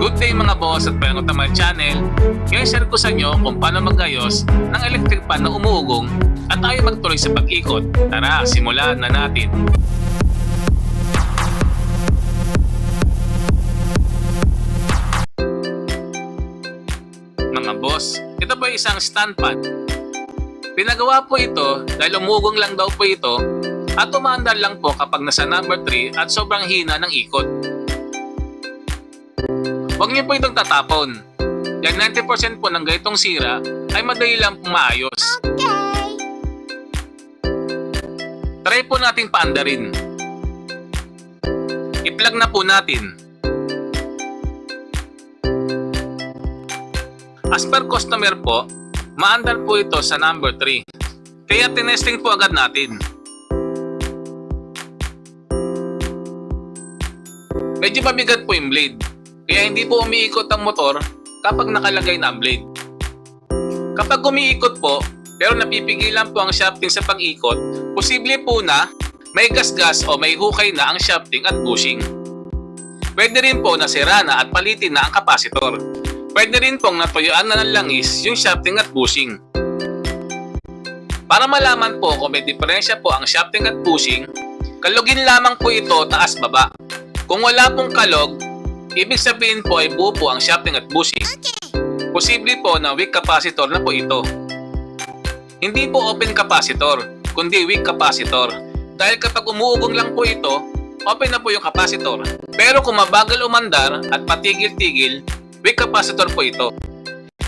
Good day mga boss at welcome to my channel. Ngayon share ko sa inyo kung paano magayos ng electric fan na umuugong at tayo magtuloy sa pag-ikot. Tara, simulan na natin. Mga boss, ito po isang stand fan. Pinagawa po ito dahil umugong lang daw po ito at umaandar lang po kapag nasa number 3 at sobrang hina ng ikot. Huwag niyo po itong tatapon. Yan 90% po ng ganitong sira ay madali lang pong maayos. Okay. Try po natin paandarin. I-plug na po natin. As per customer po, maandar po ito sa number 3. Kaya tinesting po agad natin. Medyo mabigat po yung blade. Kaya hindi po umiikot ang motor kapag nakalagay na ang blade. Kapag umiikot po, pero napipigilan po ang shafting sa pag-ikot, posible po na may gasgas o may hukay na ang shafting at bushing. Pwede rin po na sira na at palitin na ang kapasitor. Pwede rin pong natuyuan na ng langis yung shafting at bushing. Para malaman po kung may diferensya po ang shafting at bushing, kalugin lamang po ito taas-baba. Kung wala pong kalog, ibig sabihin po ay buo po ang shafting at bushing. Posible po na weak capacitor na po ito. Hindi po open capacitor, kundi weak capacitor. Dahil kapag umuugong lang po ito, open na po yung capacitor. Pero kung mabagal umandar at patigil-tigil, weak capacitor po ito.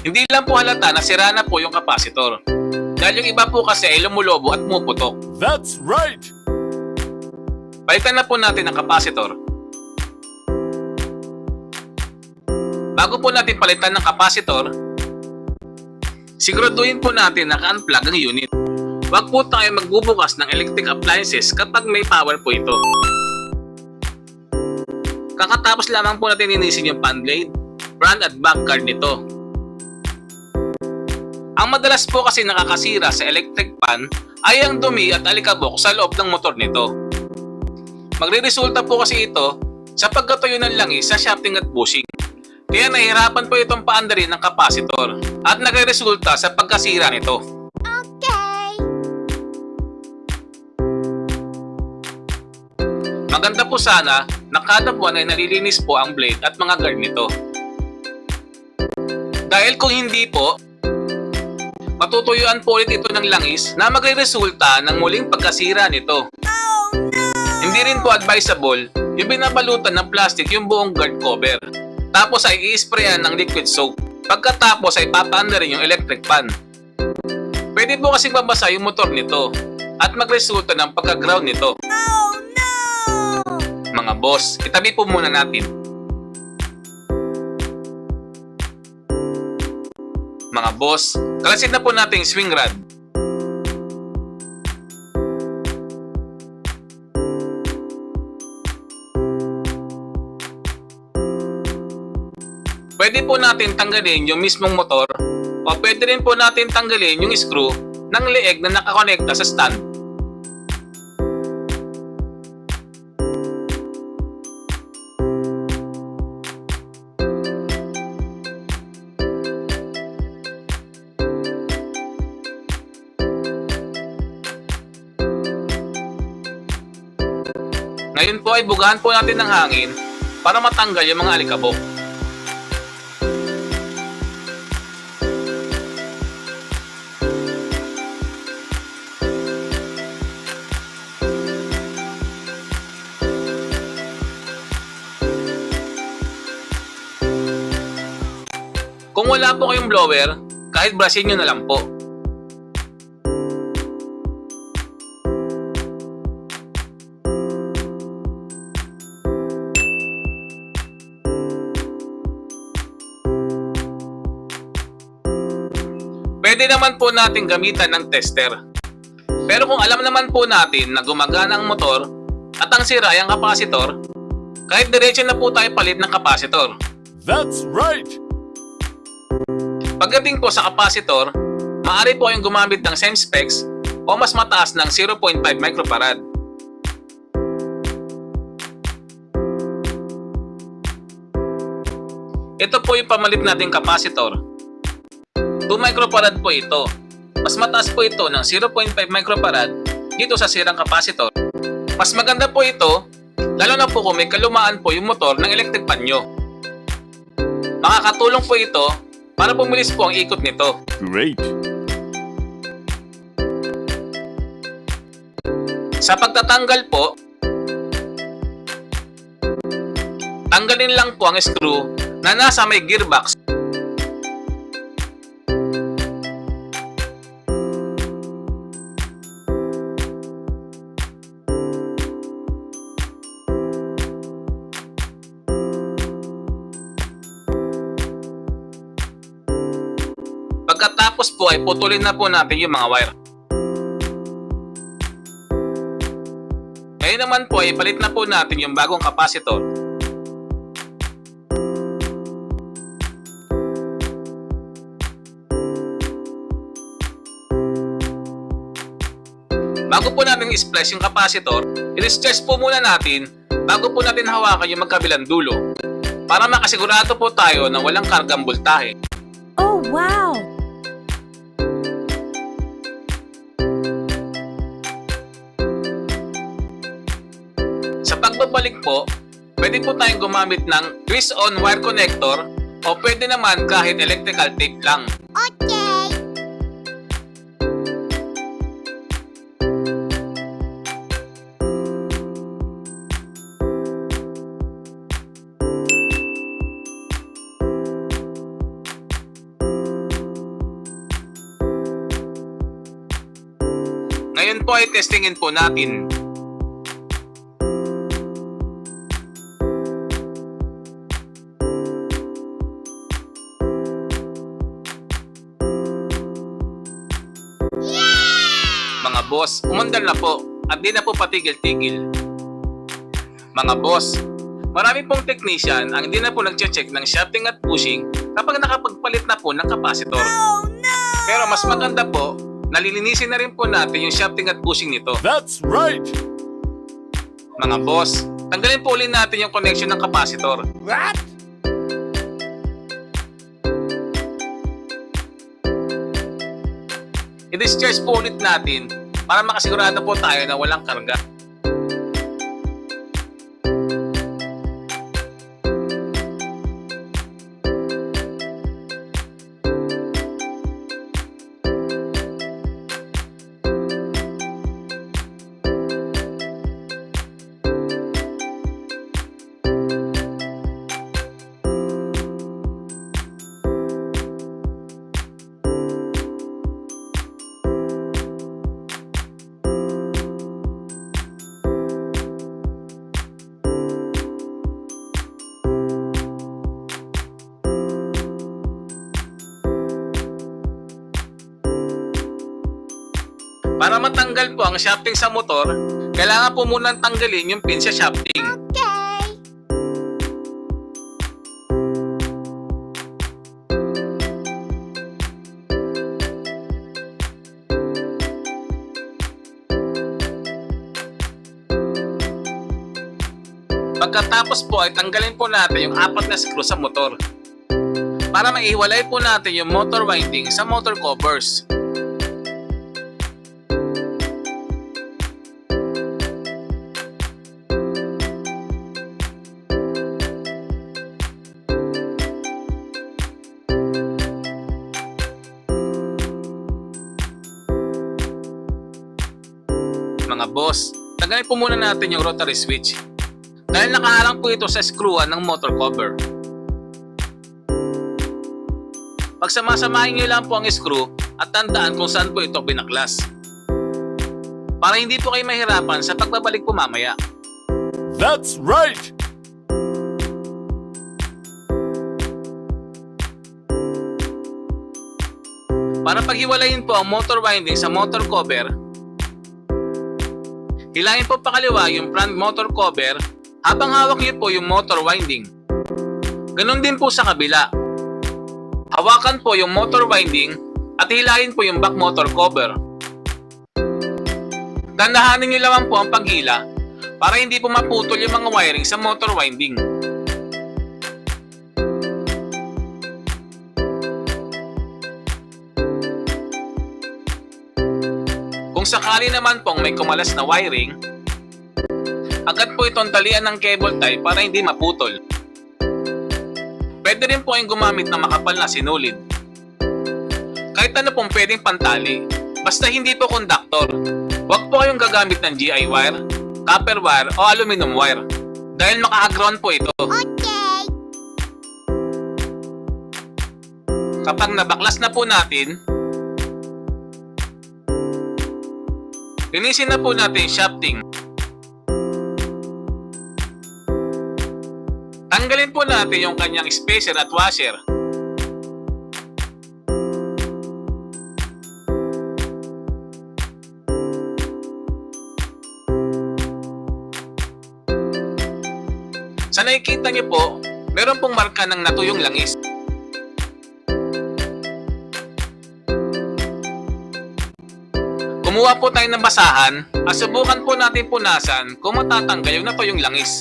Hindi lang po halata na sira na po yung capacitor. Dahil yung iba po kasi ay lumulobo at pumuputok. That's right! Palitan na po natin ang capacitor. Bago po natin palitan ng capacitor, siguraduhin po natin na naka-unplug ang unit. Huwag po tayo magbubukas ng electric appliances kapag may power po ito. Kakatapos lamang po natin linisin yung fan blade, front at back guard nito. Ang madalas po kasi nakakasira sa electric fan ay ang dumi at alikabok sa loob ng motor nito. Magre-resulta po kasi ito sa pagkatuyo ng langis sa shafting at bushing. Kaya nahihirapan po itong paandarin ng kapasitor at nagre-resulta sa pagkasira nito. Okay. Maganda po sana na kada buwan ay nalilinis po ang blade at mga guard nito. Dahil kung hindi po, matutuyuan po ulit ito ng langis na magre-resulta ng muling pagkasira nito. Oh no! Hindi rin po advisable yung binabalutan ng plastic yung buong guard cover. Tapos ay i-sprayan ng liquid soap. Pagkatapos ay papaandarin yung electric fan. Pwede po kasing mabasa yung motor nito at magresulta ng pagka-ground nito. Oh no! Mga boss, itabi po muna natin. Mga boss, kalasin na po natin yung swing rod. Pwede po natin tanggalin yung mismong motor o pwede rin po natin tanggalin yung screw ng leeg na nakakonekta sa stand. Ngayon po ay bugahan po natin ng hangin para matanggal yung mga alikabok. Kung wala po kayong blower, kahit brushin nyo na lang po. Pwede naman po natin gamitan ng tester. Pero kung alam naman po natin na gumagana ang motor at ang sira ay ang kapasitor, kahit diretso na po tayo palit ng kapasitor. That's right! Pagdating po sa kapasitor, maaari po kayong gumamit ng same specs o mas mataas ng 0.5 microfarad. Ito po yung pamalit nating capacitor. 2 microfarad po ito. Mas mataas po ito ng 0.5 microfarad dito sa sirang capacitor. Mas maganda po ito, lalo na po kung may kalumaan po yung motor ng electric fan nyo. Makakatulong po ito para bumilis po ang ikot nito. Great. Sa pagtatanggal po, tanggalin lang po ang screw na nasa may gearbox. Pagkatapos po ay putulin na po natin yung mga wire. Ngayon naman po ay palit na po natin yung bagong capacitor. Bago po natin i-splice yung capacitor, i-stretch po muna natin bago po natin hawakan yung magkabilang dulo para makasigurado po tayo na walang kargang voltahe. Oh, wow! Sa pagbabalik po, pwede po tayong gumamit ng twist-on wire connector o pwede naman kahit electrical tape lang. Okay! Ngayon po ay testingin po natin. Mga boss, umandar na po at di na po patigil-tigil. Mga boss, marami pong technician ang hindi na po nag-check ng shafting at bushing kapag nakapagpalit na po ng capacitor. Oh, no! Pero mas maganda po, nalilinisin na rin po natin yung shafting at bushing nito. That's right. Mga boss, tanggalin po ulit natin yung connection ng capacitor. What? I-discharge po ulit natin para makasigurado po tayo na walang karga. Para matanggal po ang shafting sa motor, kailangan po munang tanggalin yung pin sa shafting. Okay! Pagkatapos po ay tanggalin po natin yung 4 na screw sa motor para maihiwalay po natin yung motor winding sa motor covers. Mga boss, tanggalin po muna natin yung rotary switch dahil nakaharang po ito sa screwan ng motor cover. Pagsamasamahin nyo lang po ang screw at tandaan kung saan po ito binaklas para hindi po kayo mahirapan sa pagbabalik po mamaya. That's right. Para paghiwalayin po ang motor winding sa motor cover, hilahin po pakaliwa yung front motor cover habang hawak niyo po yung motor winding. Ganon din po sa kabila. Hawakan po yung motor winding at hilahin po yung back motor cover. Dandahanin niyo lamang po ang paghila para hindi po maputol yung mga wiring sa motor winding. Kung sakali naman pong may kumalas na wiring, agad po itong talian ng cable tie para hindi maputol. Pwede rin po yung gumamit ng makapal na sinulid. Kahit ano pong pwedeng pantali, basta hindi po conductor. Huwag po kayong gagamit ng GI wire, copper wire o aluminum wire dahil maka-ground po ito. Okay. Kapag nabaklas na po natin, linisin na po natin yung shafting. Tanggalin po natin yung kanyang spacer at washer. Sa nakikita niyo po, meron pong marka ng natuyong langis. Kumuha po tayo ng basahan at subukan po natin punasan kung matatanggal yung natuyong langis.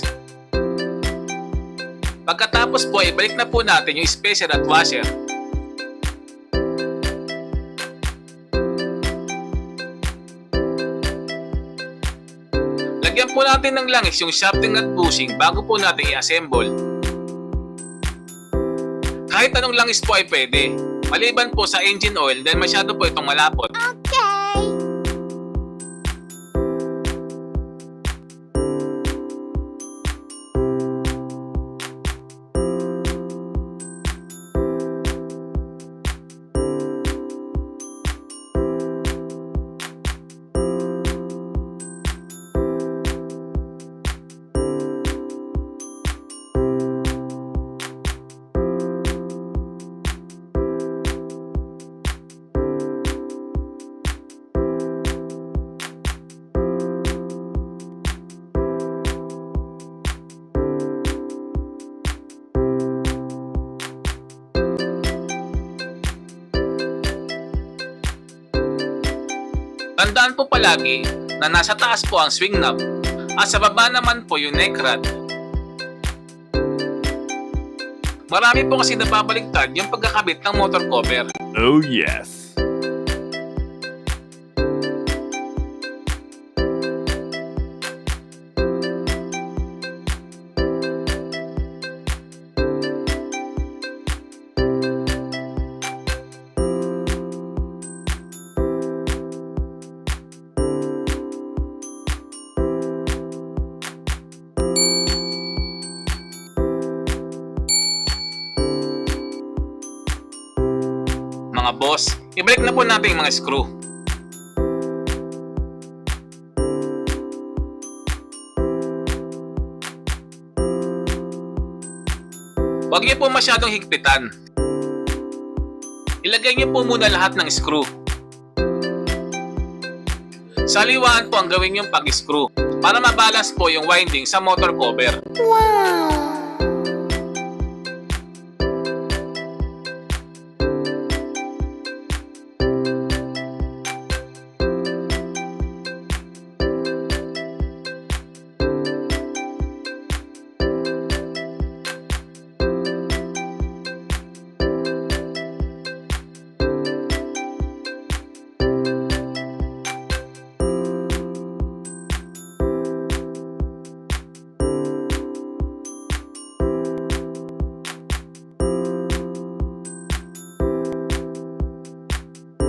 Pagkatapos po, ibalik na po natin yung spacer at washer. Lagyan po natin ng langis yung shafting at bushing bago po natin i-assemble. Kahit anong langis po ay pwede, maliban po sa engine oil dahil masyado po itong malapot. Okay. Tandaan po palagi na nasa taas po ang swing knob at sa baba naman po yung neck rod. Marami po kasi nababaligtad yung pagkakabit ng motor cover. Oh yes. Mga boss, ibalik na po natin yung mga screw. Huwag niyo po masyadong higpitan. Ilagay niyo po muna lahat ng screw. Saliwaan po ang gawin yung pag-screw para mabalance po yung winding sa motor cover. Wow.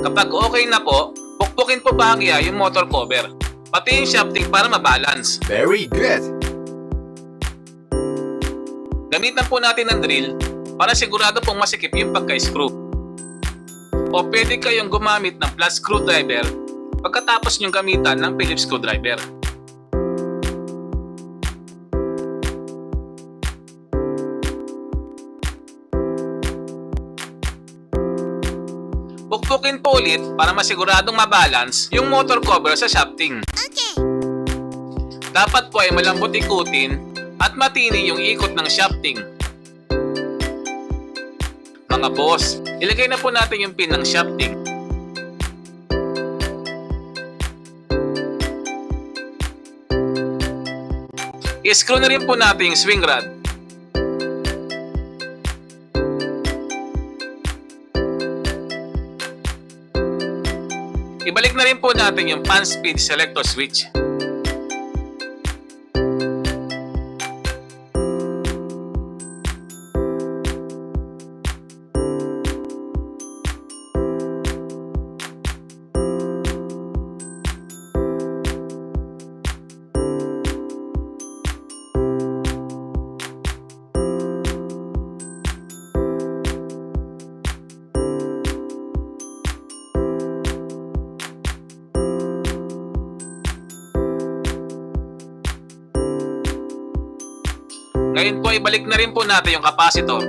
Kapag okay na po, pukpukin po bahagya yung motor cover, pati yung shafting para mabalance. Very good. Gamitan po natin ng drill para sigurado pong masikip yung pagka-screw. O pwede kayong gumamit ng flat screwdriver pagkatapos nyong gamitan ng Phillips screwdriver. Pukpukin po ulit para masiguradong mabalance yung motor cover sa shafting. Okay. Dapat po ay malambot ikutin at matini yung ikot ng shafting. Mga boss, ilagay na po natin yung pin ng shafting. I-screw na rin po natin yung swing rod. Ibalik na rin po natin yung fan speed selector switch. Ngayon po, ibalik na rin po natin yung capacitor.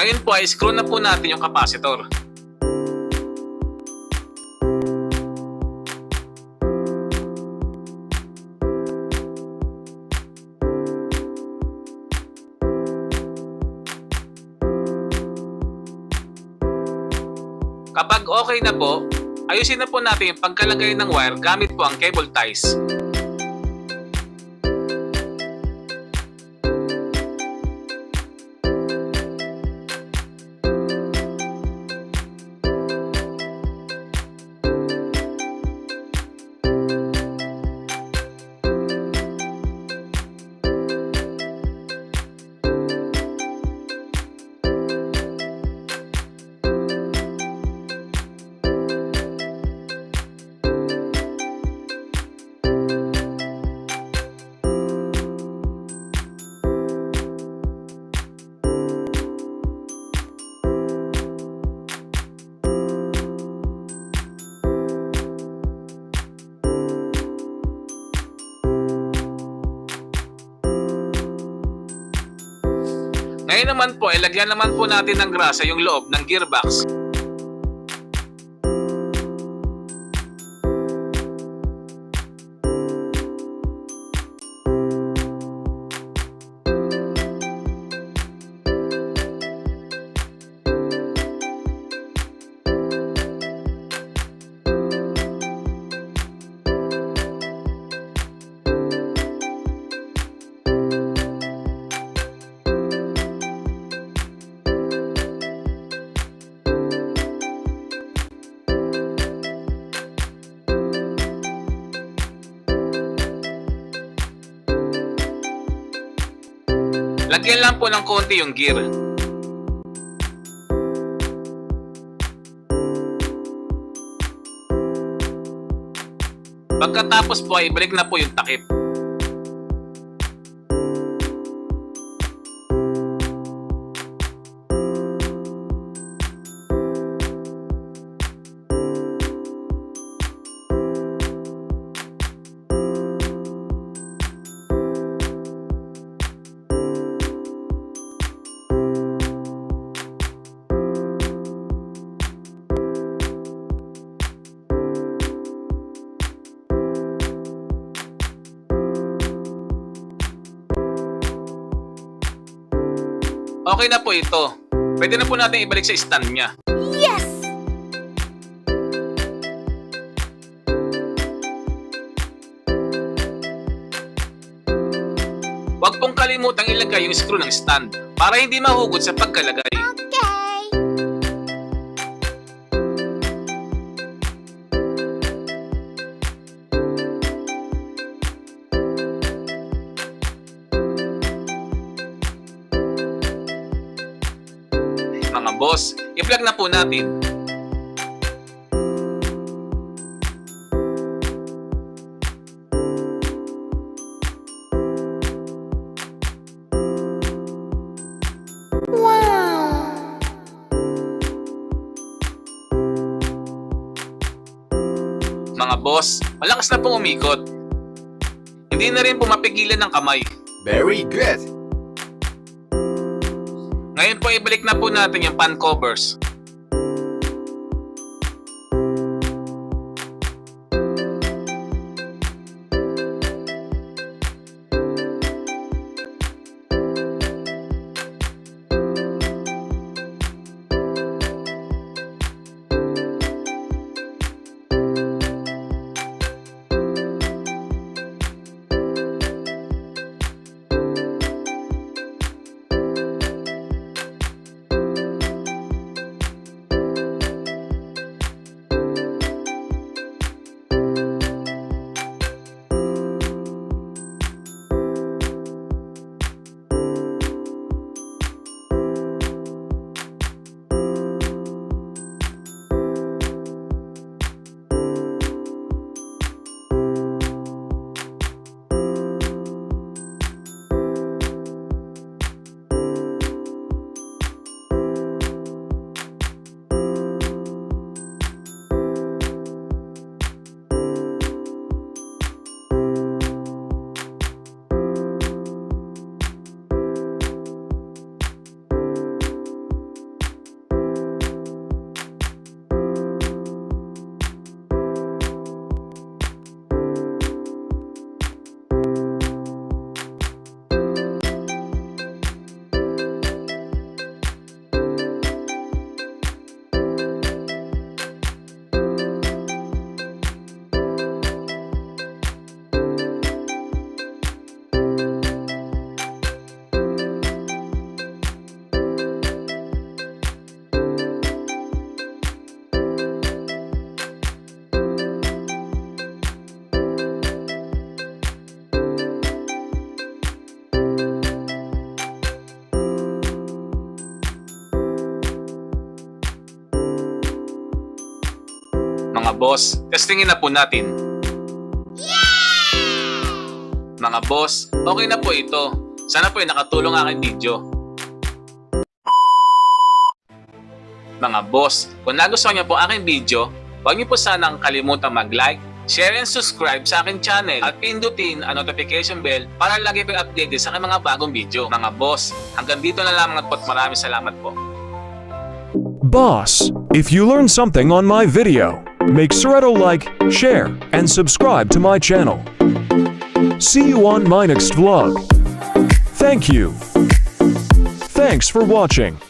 Ngayon po ay screw na po natin yung capacitor. Kapag okay na po, ayusin na po natin yung pagkalagay ng wire gamit po ang cable ties. Ngayon naman po, ilagyan naman po natin ng grasa yung loob ng gearbox. Lagyan lang po ng konti yung gear. Pagkatapos po ay ibalik na po yung takip. Okay na po ito. Pwede na po natin ibalik sa stand niya. Yes! Huwag pong kalimutang ilagay yung screw ng stand para hindi mahugot sa pagkalagay. Okay. Mga boss, i-plug na po natin. Mga boss, malakas na pong umikot. Hindi na rin po mapigilan ng kamay. Very good. Ngayon po ibalik na po natin yung pan covers. Mga boss, testingin na po natin. Mga boss, okay na po ito. Sana po ay nakatulong ang aking video. Mga boss, kung nagustuhan niyo po aking video, huwag niyo po sanang kalimutang mag-like, share and subscribe sa aking channel at pindutin ang notification bell para lagi po updated sa aking mga bagong video. Mga boss, hanggang dito na lamang at maraming salamat po. Boss, if you learned something on my video, make sure to like, share, and subscribe to my channel. See you on my next vlog. Thank you. Thanks for watching.